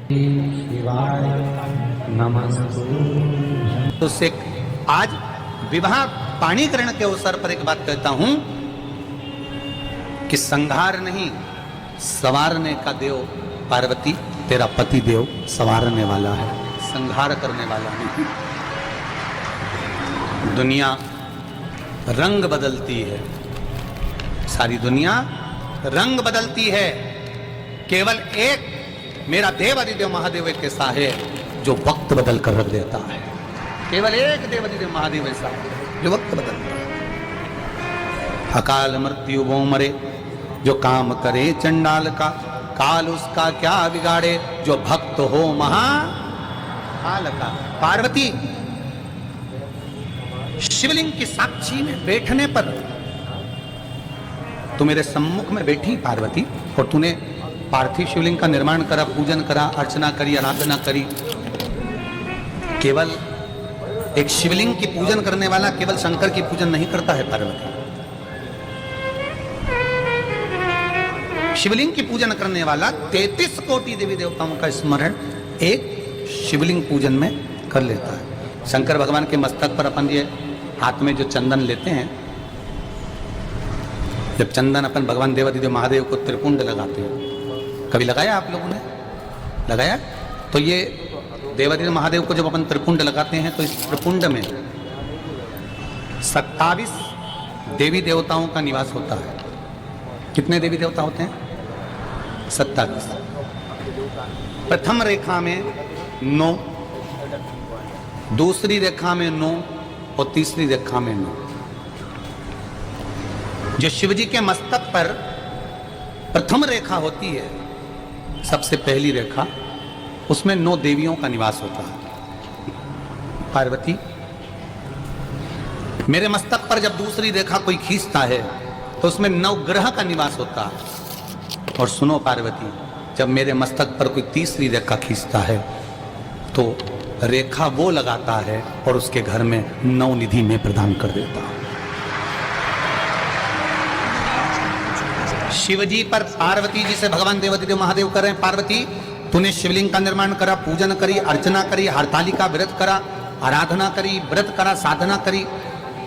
शिवाय नमस्तुभ्यं। तो से आज विवाह पाणीग्रहण के अवसर पर एक बात कहता हूं कि संहार नहीं संवारने का देव पार्वती, तेरा पति देव संवारने वाला है, संहार करने वाला नहीं। दुनिया रंग बदलती है, सारी दुनिया रंग बदलती है। केवल एक मेरा देवादिदेव महादेव एक ऐसा है जो वक्त बदल कर रख देता है। केवल एक देवादिदेव महादेव ऐसा है जो वक्त बदलता है। अकाल मृत्यु वो मरे जो काम करे चंडाल का, काल उसका क्या बिगाड़े जो भक्त हो महाकाल का। पार्वती, शिवलिंग की साक्षी में बैठने पर तू मेरे सम्मुख में बैठी पार्वती, और तूने पार्थिव शिवलिंग का निर्माण करा, पूजन करा, अर्चना करी, आराधना करी। केवल एक शिवलिंग की पूजन करने वाला केवल शंकर की पूजन नहीं करता है पार्वती। शिवलिंग की पूजन करने वाला 33 कोटि देवी देवताओं का स्मरण एक शिवलिंग पूजन में कर लेता है। शंकर भगवान के मस्तक पर अपन ये हाथ में जो चंदन लेते हैं, जब चंदन अपन भगवान देवादिदेव महादेव को त्रिपुंड लगाते हैं, कभी लगाया आप लोगों ने? लगाया? तो ये देवादिदेव महादेव को जब अपन त्रिपुंड लगाते हैं तो इस त्रिपुंड में 27 देवी देवताओं का निवास होता है। कितने देवी देवता होते हैं? 27। प्रथम रेखा में 9, दूसरी रेखा में 9 और तीसरी रेखा में 9। जो शिवजी के मस्तक पर प्रथम रेखा होती है, सबसे पहली रेखा, उसमें 9 देवियों का निवास होता है। पार्वती, मेरे मस्तक पर जब दूसरी रेखा कोई खींचता है तो उसमें 9 ग्रह का निवास होता है। और सुनो पार्वती, जब मेरे मस्तक पर कोई तीसरी रेखा खींचता है तो रेखा वो लगाता है और उसके घर में 9 निधि में प्रदान कर देता है। शिवजी पर पार्वती जी से भगवान देवादिदेव महादेव कर रहे हैं, पार्वती तूने शिवलिंग का निर्माण करा, पूजन करी, अर्चना करी, हरतालिका व्रत करा, आराधना करी, व्रत करा, साधना करी,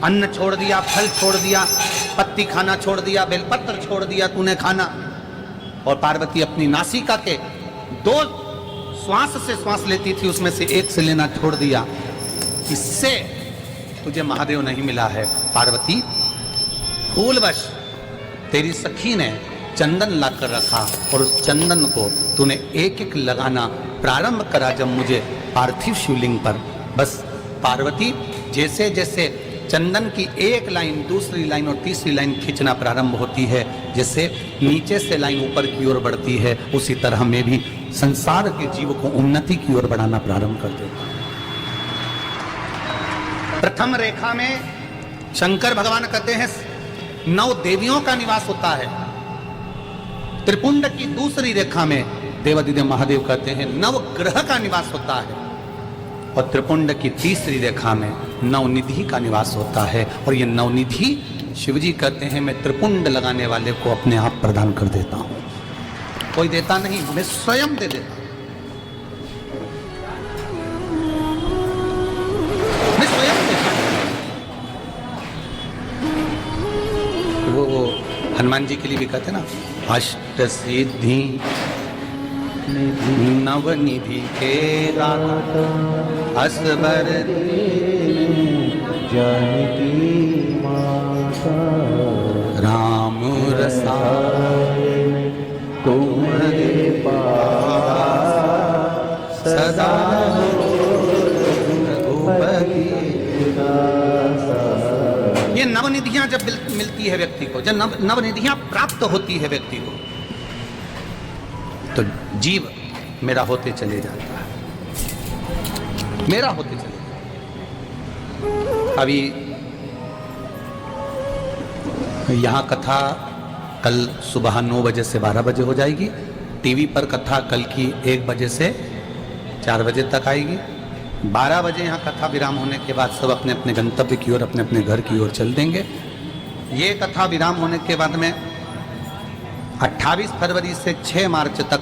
अन्न छोड़ दिया, फल छोड़ दिया, पत्ती खाना छोड़ दिया, बेलपत्र छोड़ दिया तूने खाना। और पार्वती अपनी नासिका के 2 श्वास से श्वास लेती थी, उसमें से एक से लेना छोड़ दिया। इससे तुझे महादेव नहीं मिला है पार्वती। फूलवश तेरी सखी ने चंदन लाकर रखा और उस चंदन को तूने एक एक लगाना प्रारंभ करा जब मुझे पार्थिव शिवलिंग पर। बस पार्वती, जैसे जैसे चंदन की एक लाइन, दूसरी लाइन और तीसरी लाइन खींचना प्रारंभ होती है, जैसे नीचे से लाइन ऊपर की ओर बढ़ती है, उसी तरह मैं भी संसार के जीव को उन्नति की ओर बढ़ाना प्रारंभ कर देता हूं। प्रथम रेखा में शंकर भगवान कहते हैं 9 देवियों का निवास होता है। त्रिपुंड की दूसरी रेखा में देवादिदेव महादेव कहते हैं 9 ग्रह का निवास होता है। और त्रिपुंड की तीसरी रेखा में 9 निधि का निवास होता है। और ये 9 निधि शिवजी कहते हैं मैं त्रिपुंड लगाने वाले को अपने आप प्रदान कर देता हूं। कोई देता नहीं, मैं स्वयं दे देता हूं, मैं स्वयं देता हूं। वो हनुमान जी के लिए भी कहते ना, अष्ट सिद्धि नवनिधि के दाता असबर जानकी माता, राम रसायन तुम्हारे पास सदा रघुपति दासा। ये नवनिधियां जब मिलती है व्यक्ति को, जब नवनिधियां प्राप्त होती है व्यक्ति को, तो जीव मेरा होते चले जाता है, मेरा होते चले जाता है। अभी यहाँ कथा कल सुबह 9 बजे से 12 बजे हो जाएगी। टीवी पर कथा कल की 1 बजे से 4 बजे तक आएगी। 12 बजे यहाँ कथा विराम होने के बाद सब अपने अपने गंतव्य की ओर, अपने अपने घर की ओर चल देंगे। ये कथा विराम होने के बाद में 28 फरवरी से 6 मार्च तक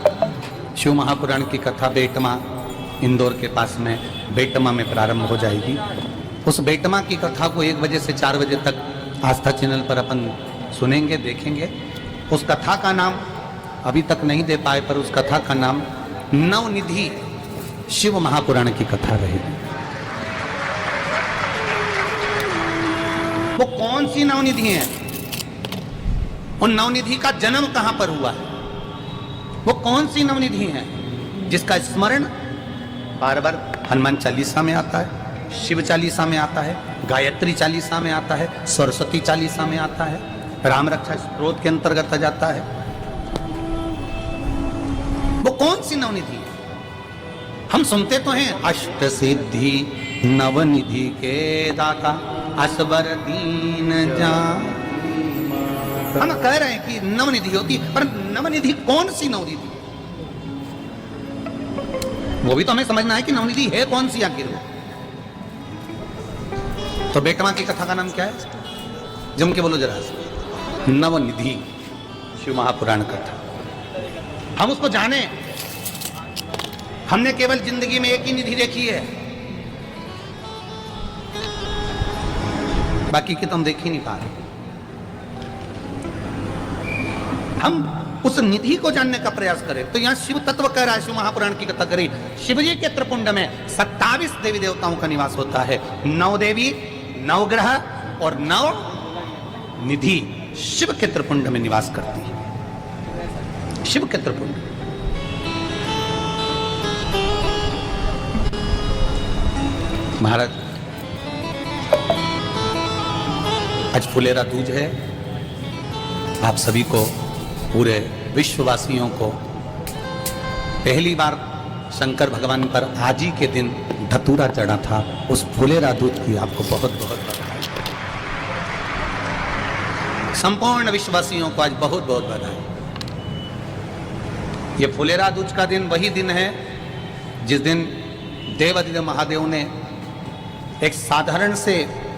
शिव महापुराण की कथा बेटमा इंदौर के पास में बेटमा में प्रारंभ हो जाएगी। उस बेटमा की कथा को 1 बजे से 4 बजे तक आस्था चैनल पर अपन सुनेंगे, देखेंगे। उस कथा का नाम अभी तक नहीं दे पाए, पर उस कथा का नाम नवनिधि शिव महापुराण की कथा रहेगी। वो कौन सी नवनिधि है? उन नवनिधि का जन्म कहां पर हुआ है? वो कौन सी नवनिधि है जिसका स्मरण बार बार हनुमान चालीसा में आता है, शिव चालीसा में आता है, गायत्री चालीसा में आता है, सरस्वती चालीसा में आता है, राम रक्षा स्तोत्र के अंतर्गत आ जाता है? वो कौन सी नवनिधि है? हम सुनते तो हैं अष्ट सिद्धि नवनिधि के दाता असबर दीन जा। हम कह रहे हैं कि नवनिधि होती है, पर नवनिधि कौन सी नवनिधि? वो भी तो हमें समझना है कि नवनिधि है कौन सी आखिर। तो बेटमा की कथा का नाम क्या है? जम के बोलो जरा। नवनिधि शिव महापुराण कथा। हम उसको जाने। हमने केवल जिंदगी में एक ही निधि देखी है, बाकी की तो हम देख ही नहीं पा रहे। हम उस निधि को जानने का प्रयास करें। तो यहां शिव तत्व कह रहा है, शिव महापुराण की कथा करें। शिवजी के त्रिपुंड में 27 देवी देवताओं का निवास होता है। 9 देवी, 9 ग्रह और 9 निधि शिव के त्रिपुंड में निवास करती है। शिव के त्रिपुंड। महाराज, आज फुलेरा दूज है। आप सभी को, पूरे विश्ववासियों को पहली बार शंकर भगवान पर आज ही के दिन धतूरा चढ़ा था, उस फुलेरा दूज की आपको बहुत बहुत बधाई। संपूर्ण विश्ववासियों को आज बहुत बहुत बधाई। ये फुलेरा दूज का दिन वही दिन है जिस दिन देवादिदेव महादेव ने एक साधारण से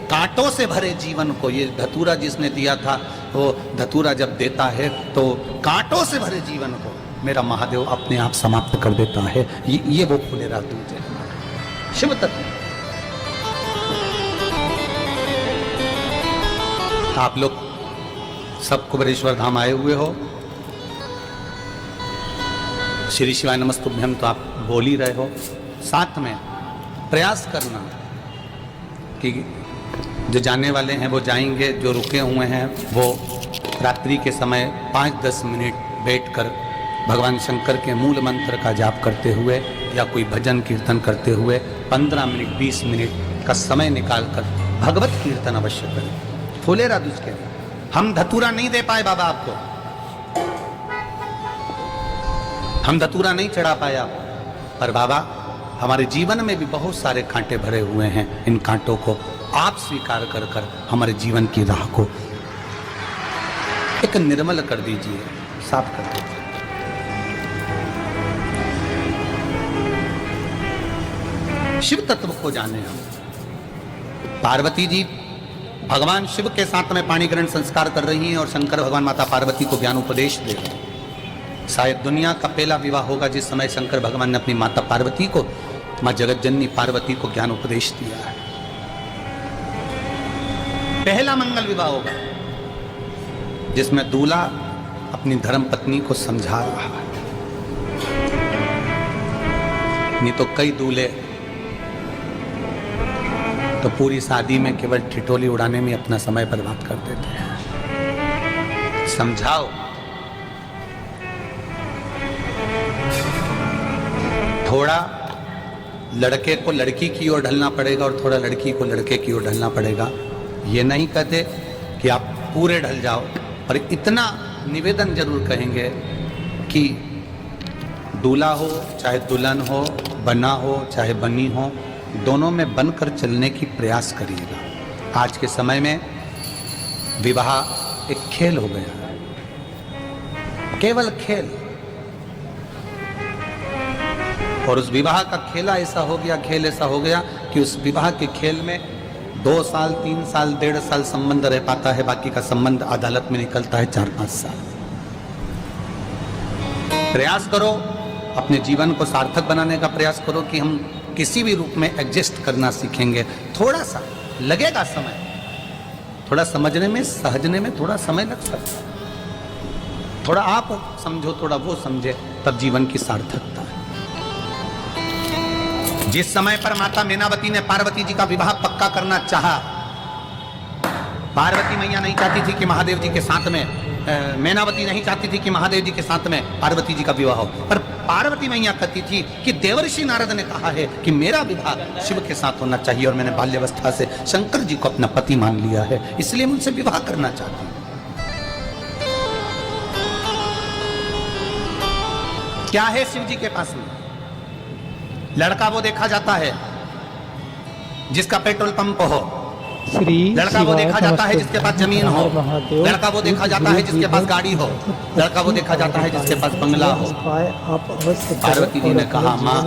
कांटों से भरे जीवन को, ये धतूरा जिसने दिया था, वो धतूरा जब देता है तो कांटों से भरे जीवन को मेरा महादेव अपने आप समाप्त कर देता है। ये वो फुलेरा दूज है, शिव तत्व। आप लोग सब कुबेरेश्वर धाम आए हुए हो। श्री शिवाय नमस्तुभ्यम तो आप बोल ही रहे हो। साथ में प्रयास करना कि जो जाने वाले हैं वो जाएंगे, जो रुके हुए हैं वो रात्रि के समय 5-10 मिनट बैठकर भगवान शंकर के मूल मंत्र का जाप करते हुए या कोई भजन कीर्तन करते हुए 15 मिनट 20 मिनट का समय निकालकर भगवत कीर्तन अवश्य करें। फुलेरा दूज के हम धतूरा नहीं दे पाए बाबा आपको, हम धतूरा नहीं चढ़ा पाया, पर बाबा हमारे जीवन में भी बहुत सारे कांटे भरे हुए हैं। इन कांटों को आप स्वीकार कर कर हमारे जीवन की राह को एक निर्मल कर दीजिए, साफ कर दीजिए। शिव तत्व को जाने हम। पार्वती जी भगवान शिव के साथ में पाणी ग्रहण संस्कार कर रही हैं और शंकर भगवान माता पार्वती को ज्ञान उपदेश दे रहे हैं। शायद दुनिया का पहला विवाह होगा जिस समय शंकर भगवान ने अपनी माता पार्वती को, मां जगतजननी पार्वती को ज्ञान उपदेश दिया है। पहला मंगल विवाह होगा जिसमें दूल्हा अपनी धर्म पत्नी को समझा रहा है। नहीं तो कई दूल्हे तो पूरी शादी में केवल ठिठोली उड़ाने में अपना समय बर्बाद कर देते हैं। समझाओ, थोड़ा लड़के को लड़की की ओर ढलना पड़ेगा और थोड़ा लड़की को लड़के की ओर ढलना पड़ेगा। ये नहीं कहते कि आप पूरे ढल जाओ, पर इतना निवेदन जरूर कहेंगे कि दूल्हा हो चाहे दुल्हन हो, बना हो चाहे बनी हो, दोनों में बनकर चलने की प्रयास करिएगा। आज के समय में विवाह एक खेल हो गया है, केवल खेल। और उस विवाह का खेला ऐसा हो गया, खेल ऐसा हो गया कि उस विवाह के खेल में 2 साल 3 साल 1.5 साल संबंध रह पाता है, बाकी का संबंध अदालत में निकलता है 4-5 साल। प्रयास करो अपने जीवन को सार्थक बनाने का प्रयास करो कि हम किसी भी रूप में एडजस्ट करना सीखेंगे। थोड़ा सा लगेगा समय, थोड़ा समझने में, सहजने में थोड़ा समय लग सकता है। थोड़ा आप समझो, थोड़ा वो समझे, तब जीवन की सार्थकता है। जिस समय पर माता मीनावती ने पार्वती जी का विवाह पक्का करना चाहा, पार्वती मैया नहीं चाहती थी कि महादेव जी के साथ में, मीनावती नहीं चाहती थी कि महादेव जी के साथ में पार्वती जी का विवाह हो, पर पार्वती मैया कहती थी कि देवर्षि नारद ने कहा है कि मेरा विवाह शिव के साथ होना चाहिए और मैंने बाल्यावस्था से शंकर जी को अपना पति मान लिया है, इसलिए मैं उनसे विवाह करना चाहती हूं। क्या है शिव जी के पास में? लड़का वो देखा जाता है जिसका पेट्रोल पंप हो, लड़का वो देखा जाता है जिसके पास जमीन हो, लड़का वो देखा जाता है जिसके पास गाड़ी हो, लड़का वो देखा जाता है जिसके पास बंगला हो। पार्वती जी ने कहा, माँ